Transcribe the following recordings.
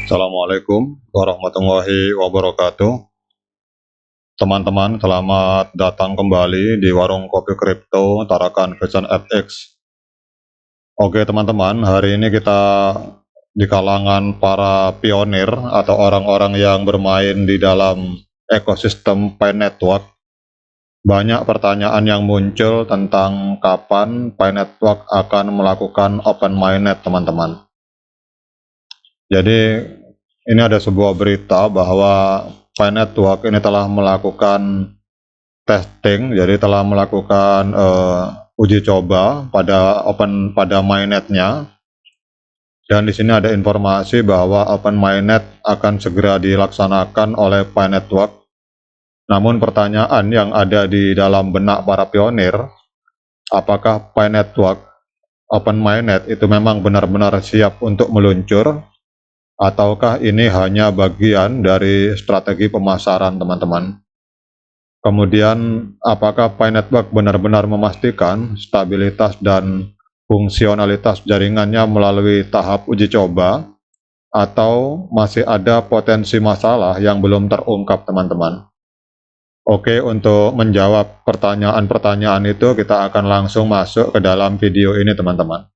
Assalamualaikum warahmatullahi wabarakatuh. Teman-teman, selamat datang kembali di Warung Kopi Kripto Tarakan Vision FX. Oke teman-teman, hari ini kita di kalangan para pionir atau orang-orang yang bermain di dalam ekosistem Pi Network. Banyak pertanyaan yang muncul tentang kapan Pi Network akan melakukan open mainnet, teman-teman. Jadi ini ada sebuah berita bahwa Pi Network ini telah melakukan testing, jadi telah melakukan uji coba pada mainnetnya. Dan di sini ada informasi bahwa open mainnet akan segera dilaksanakan oleh Pi Network. Namun pertanyaan yang ada di dalam benak para pionir, apakah Pi Network open mainnet itu memang benar-benar siap untuk meluncur? Ataukah ini hanya bagian dari strategi pemasaran, teman-teman? Kemudian, apakah Pi Network benar-benar memastikan stabilitas dan fungsionalitas jaringannya melalui tahap uji coba, atau masih ada potensi masalah yang belum terungkap, teman-teman? Oke, untuk menjawab pertanyaan-pertanyaan itu, kita akan langsung masuk ke dalam video ini, teman-teman.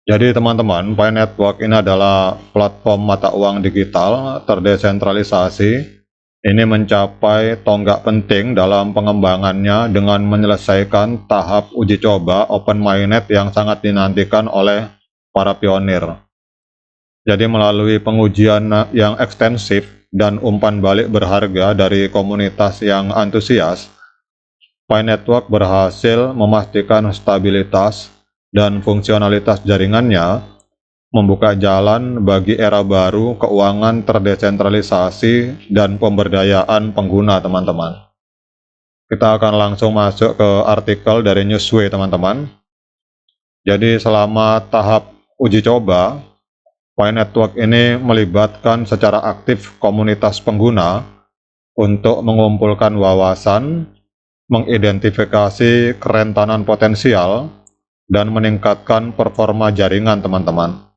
Jadi teman-teman, Pi Network ini adalah platform mata uang digital terdesentralisasi. Ini mencapai tonggak penting dalam pengembangannya dengan menyelesaikan tahap uji coba open mainnet yang sangat dinantikan oleh para pionir. Jadi melalui pengujian yang ekstensif dan umpan balik berharga dari komunitas yang antusias, Pi Network berhasil memastikan stabilitas dan fungsionalitas jaringannya, membuka jalan bagi era baru keuangan terdesentralisasi dan pemberdayaan pengguna, teman-teman. Kita akan langsung masuk ke artikel dari Newsway, teman-teman. Jadi selama tahap uji coba, Pi Network ini melibatkan secara aktif komunitas pengguna untuk mengumpulkan wawasan, mengidentifikasi kerentanan potensial, dan meningkatkan performa jaringan, teman-teman.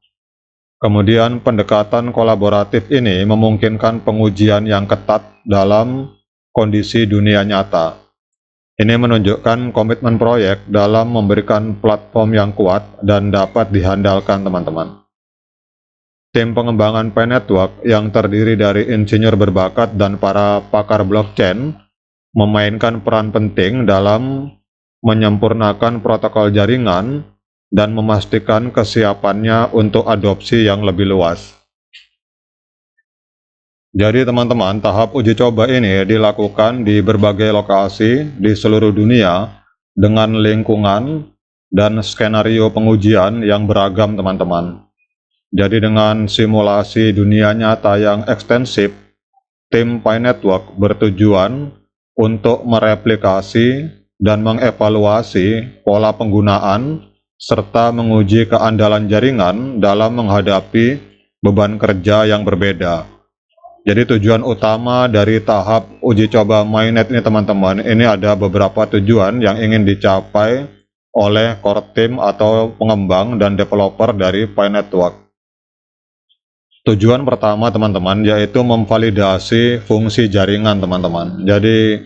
Kemudian pendekatan kolaboratif ini memungkinkan pengujian yang ketat dalam kondisi dunia nyata. Ini menunjukkan komitmen proyek dalam memberikan platform yang kuat dan dapat dihandalkan, teman-teman. Tim pengembangan Pi Network yang terdiri dari insinyur berbakat dan para pakar blockchain memainkan peran penting dalam menyempurnakan protokol jaringan dan memastikan kesiapannya untuk adopsi yang lebih luas. Jadi teman-teman, tahap uji coba ini dilakukan di berbagai lokasi di seluruh dunia dengan lingkungan dan skenario pengujian yang beragam, teman-teman. Jadi dengan simulasi dunia nyata yang ekstensif, tim Pi Network bertujuan untuk mereplikasi dan mengevaluasi pola penggunaan serta menguji keandalan jaringan dalam menghadapi beban kerja yang berbeda. Jadi tujuan utama dari tahap uji coba mainnet ini, teman-teman, ini ada beberapa tujuan yang ingin dicapai oleh core team atau pengembang dan developer dari Pi Network. Tujuan pertama, teman-teman, yaitu memvalidasi fungsi jaringan, teman-teman. Jadi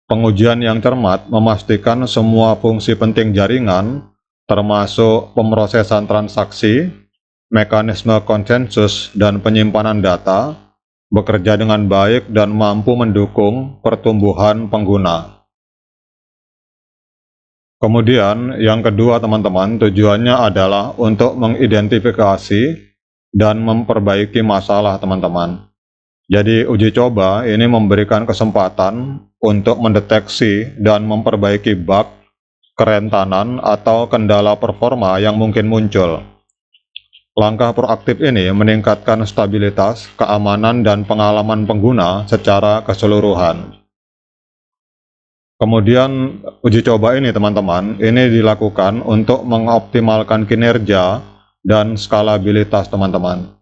pengujian yang cermat memastikan semua fungsi penting jaringan, termasuk pemrosesan transaksi, mekanisme konsensus, dan penyimpanan data, bekerja dengan baik dan mampu mendukung pertumbuhan pengguna. Kemudian, yang kedua, teman-teman, tujuannya adalah untuk mengidentifikasi dan memperbaiki masalah, teman-teman. Jadi uji coba ini memberikan kesempatan untuk mendeteksi dan memperbaiki bug, kerentanan, atau kendala performa yang mungkin muncul. Langkah proaktif ini meningkatkan stabilitas, keamanan, dan pengalaman pengguna secara keseluruhan. Kemudian uji coba ini, teman-teman, ini dilakukan untuk mengoptimalkan kinerja dan skalabilitas, teman-teman.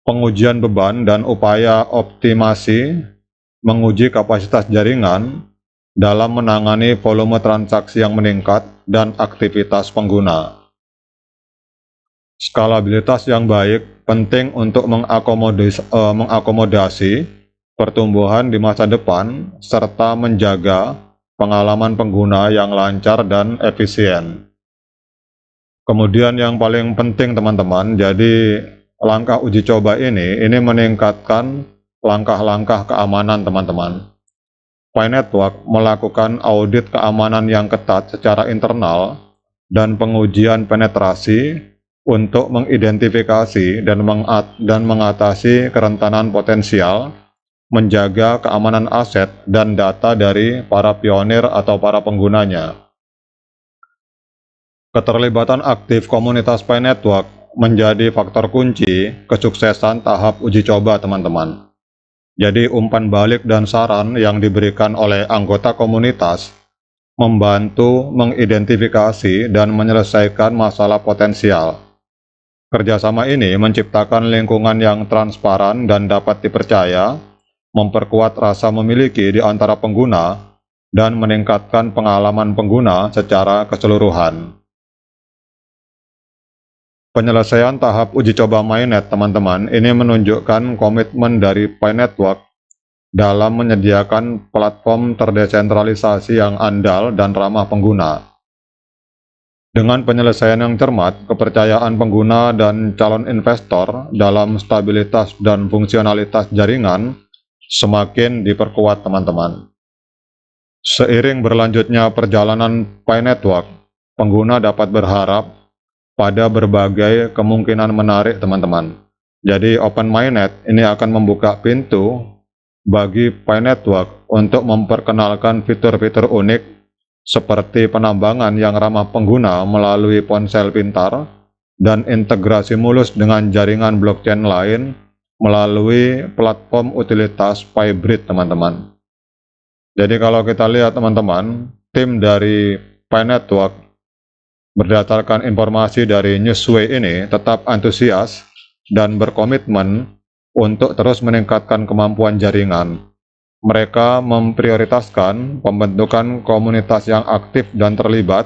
Pengujian beban dan upaya optimasi menguji kapasitas jaringan dalam menangani volume transaksi yang meningkat dan aktivitas pengguna. Skalabilitas yang baik penting untuk mengakomodasi pertumbuhan di masa depan serta menjaga pengalaman pengguna yang lancar dan efisien. Kemudian yang paling penting teman-teman, jadi langkah uji coba ini meningkatkan langkah-langkah keamanan teman-teman. Pi Network melakukan audit keamanan yang ketat secara internal dan pengujian penetrasi untuk mengidentifikasi dan mengatasi kerentanan potensial, menjaga keamanan aset dan data dari para pionir atau para penggunanya. Keterlibatan aktif komunitas Pi Network menjadi faktor kunci kesuksesan tahap uji coba teman-teman. Jadi umpan balik dan saran yang diberikan oleh anggota komunitas membantu mengidentifikasi dan menyelesaikan masalah potensial. Kerjasama ini menciptakan lingkungan yang transparan dan dapat dipercaya, memperkuat rasa memiliki di antara pengguna, dan meningkatkan pengalaman pengguna secara keseluruhan. Penyelesaian tahap uji coba mainnet teman-teman ini menunjukkan komitmen dari Pi Network dalam menyediakan platform terdesentralisasi yang andal dan ramah pengguna. Dengan penyelesaian yang cermat, kepercayaan pengguna dan calon investor dalam stabilitas dan fungsionalitas jaringan semakin diperkuat teman-teman. Seiring berlanjutnya perjalanan Pi Network, pengguna dapat berharap pada berbagai kemungkinan menarik teman-teman. Jadi Open Mainnet ini akan membuka pintu bagi Pi Network untuk memperkenalkan fitur-fitur unik seperti penambangan yang ramah pengguna melalui ponsel pintar dan integrasi mulus dengan jaringan blockchain lain melalui platform utilitas PiBridge teman-teman. Jadi kalau kita lihat teman-teman, tim dari Pi Network berdasarkan informasi dari Newsway ini tetap antusias dan berkomitmen untuk terus meningkatkan kemampuan jaringan. Mereka memprioritaskan pembentukan komunitas yang aktif dan terlibat,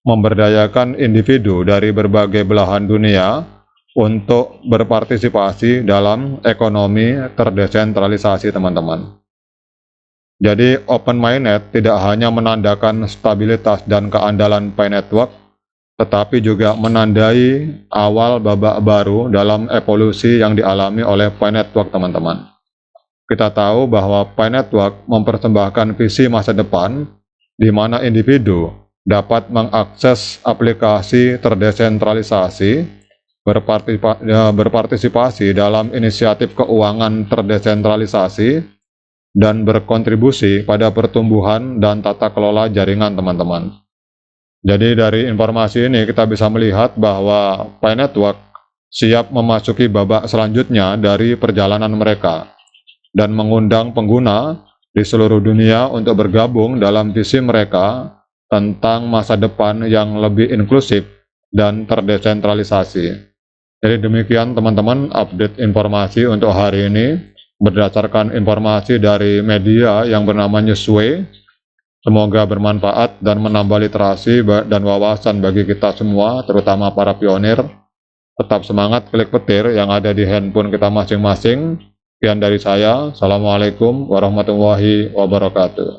memberdayakan individu dari berbagai belahan dunia untuk berpartisipasi dalam ekonomi terdesentralisasi teman-teman. Jadi Open Mainnet tidak hanya menandakan stabilitas dan keandalan Pi Network, tetapi juga menandai awal babak baru dalam evolusi yang dialami oleh Pi Network teman-teman. Kita tahu bahwa Pi Network mempersembahkan visi masa depan di mana individu dapat mengakses aplikasi terdesentralisasi, berpartisipasi dalam inisiatif keuangan terdesentralisasi, dan berkontribusi pada pertumbuhan dan tata kelola jaringan teman-teman. Jadi dari informasi ini kita bisa melihat bahwa Pi Network siap memasuki babak selanjutnya dari perjalanan mereka dan mengundang pengguna di seluruh dunia untuk bergabung dalam visi mereka tentang masa depan yang lebih inklusif dan terdesentralisasi. Jadi demikian teman-teman update informasi untuk hari ini berdasarkan informasi dari media yang bernama Newsway. Semoga bermanfaat dan menambah literasi dan wawasan bagi kita semua, terutama para pionir. Tetap semangat, klik petir yang ada di handphone kita masing-masing. Sekian dari saya. Assalamualaikum warahmatullahi wabarakatuh.